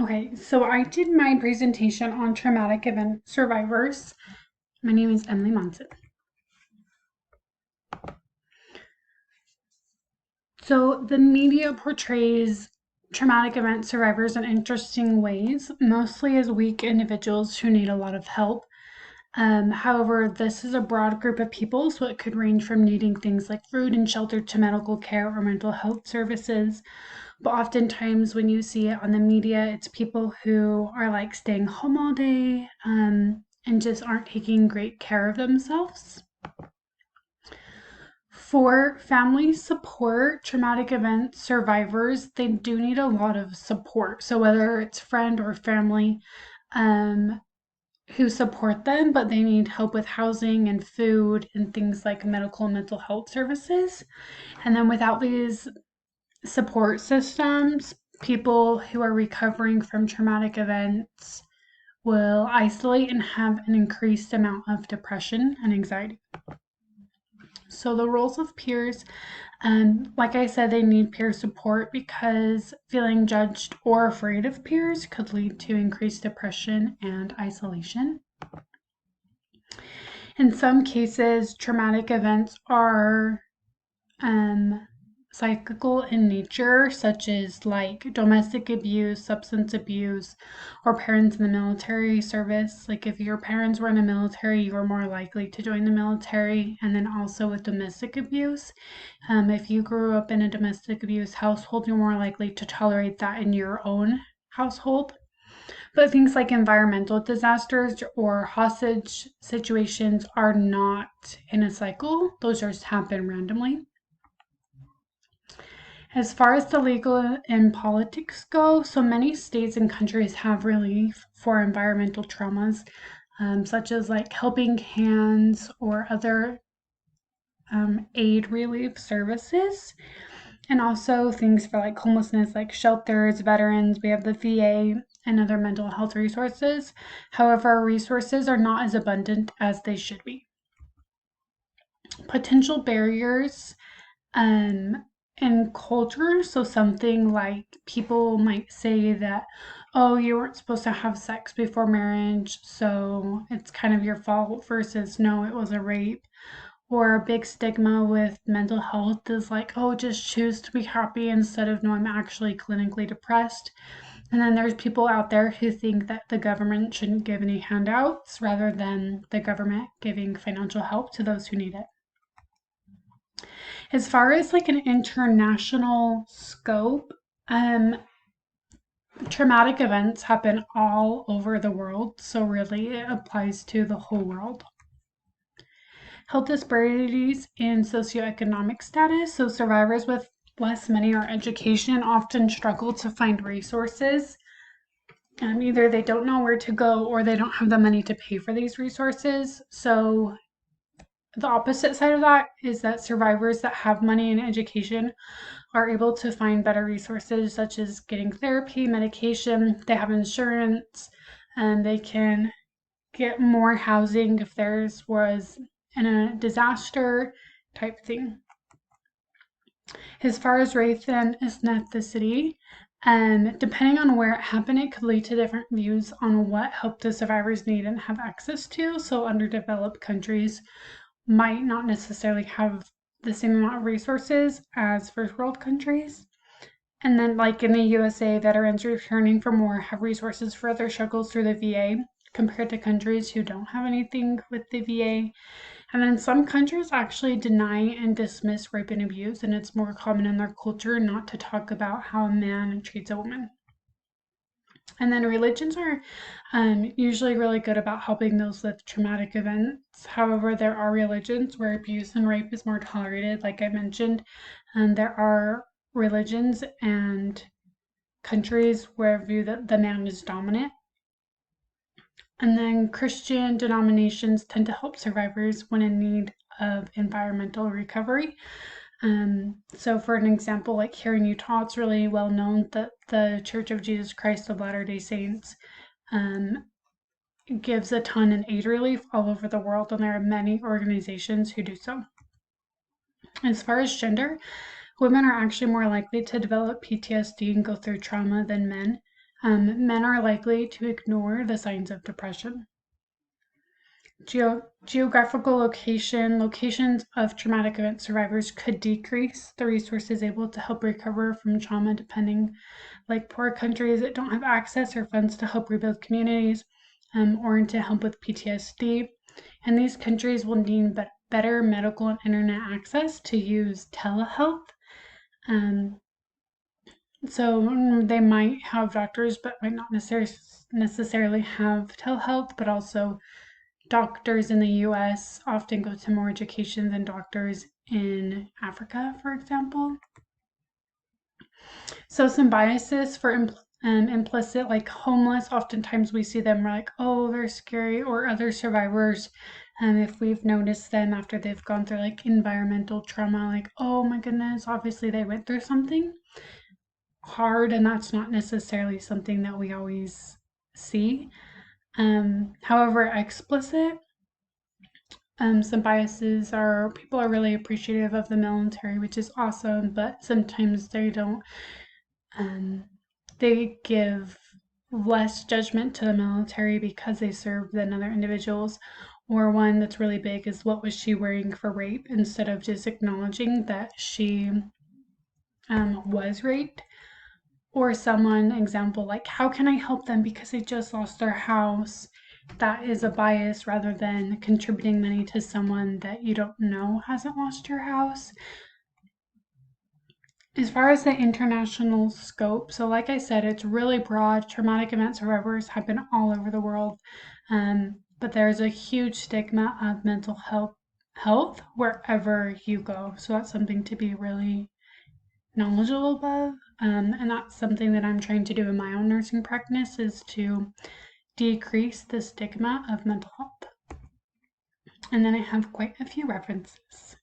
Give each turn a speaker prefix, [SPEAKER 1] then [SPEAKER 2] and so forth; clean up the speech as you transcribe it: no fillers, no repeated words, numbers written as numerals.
[SPEAKER 1] Okay, so I did my presentation on traumatic event survivors. My name is Emily Monson. So the media portrays traumatic event survivors in interesting ways, mostly as weak individuals who need a lot of help. However, this is a broad group of people, so it could range from needing things like food and shelter to medical care or mental health services. But oftentimes, when you see it on the media, it's people who are like staying home all day and just aren't taking great care of themselves. For family support, traumatic event survivors, they do need a lot of support. So, whether it's friend or family, um, who support them, but they need help with housing and food and things like medical and mental health services. And then without these support systems, people who are recovering from traumatic events will isolate and have an increased amount of depression and anxiety. So, the roles of peers, like I said, they need peer support because feeling judged or afraid of peers could lead to increased depression and isolation. In some cases, traumatic events are cyclical in nature, such as like domestic abuse, substance abuse, or parents in the military service. Like if your parents were in the military, you were more likely to join the military. And then also with domestic abuse, if you grew up in a domestic abuse household, you're more likely to tolerate that in your own household. But things like environmental disasters or hostage situations are not in a cycle, those just happen randomly. As far as the legal and politics go, so many states and countries have relief for environmental traumas, such as like helping hands or other aid relief services, and also things for like homelessness, like shelters, veterans. We have the VA and other mental health resources. However, our resources are not as abundant as they should be. Potential barriers um, and culture. So something like people might say that, oh, you weren't supposed to have sex before marriage, so it's kind of your fault, versus no, it was a rape. Or a big stigma with mental health is like, oh, just choose to be happy instead of no, I'm actually clinically depressed. And then there's people out there who think that the government shouldn't give any handouts rather than the government giving financial help to those who need it. As far as like an international scope, um, traumatic events happen all over the world, so really it applies to the whole world. Health disparities in socioeconomic status, so survivors with less money or education often struggle to find resources. Either they don't know where to go or they don't have the money to pay for these resources. So the opposite side of that is that survivors that have money and education are able to find better resources, such as getting therapy, medication, they have insurance, and they can get more housing if theirs was in a disaster type thing. As far as race and ethnicity, depending on where it happened, it could lead to different views on what help the survivors need and have access to. So, underdeveloped countries might not necessarily have the same amount of resources as first world countries. And then, like in the USA, veterans returning from war have resources for their struggles through the VA compared to countries who don't have anything with the VA. And then some countries actually deny and dismiss rape and abuse, and it's more common in their culture not to talk about how a man treats a woman. And then religions are usually really good about helping those with traumatic events. However, there are religions where abuse and rape is more tolerated, like I mentioned. And there are religions and countries where view that the man is dominant. And then Christian denominations tend to help survivors when in need of environmental recovery. So, for an example, like here in Utah, it's really well known that the Church of Jesus Christ of Latter day Saints gives a ton in aid relief all over the world, and there are many organizations who do so. As far as gender, women are actually more likely to develop PTSD and go through trauma than men. Men are likely to ignore the signs of depression. Geographical locations of traumatic event survivors could decrease the resources able to help recover from trauma, depending, like poor countries that don't have access or funds to help rebuild communities, or to help with PTSD. And these countries will need better medical and internet access to use telehealth. So they might have doctors, but might not necessarily have telehealth, but also doctors in the US often go to more education than doctors in Africa, for example. So some biases for implicit, like homeless, oftentimes we see them, we're like, oh, they're scary, or other survivors. If we've noticed them after they've gone through like environmental trauma, like, oh my goodness, obviously they went through something hard, and that's not necessarily something that we always see. However, explicit, some biases are people are really appreciative of the military, which is awesome, but sometimes they don't. They give less judgment to the military because they serve than other individuals. Or one that's really big is, what was she wearing for rape, instead of just acknowledging that she was raped. Or someone, example, like, how can I help them because they just lost their house? That is a bias, rather than contributing money to someone that you don't know hasn't lost your house. As far as the international scope, so like I said, it's really broad. Traumatic event survivors happen all over the world, but there's a huge stigma of mental health wherever you go. So that's something to be really knowledgeable of, and that's something that I'm trying to do in my own nursing practice, is to decrease the stigma of mental health. And then I have quite a few references.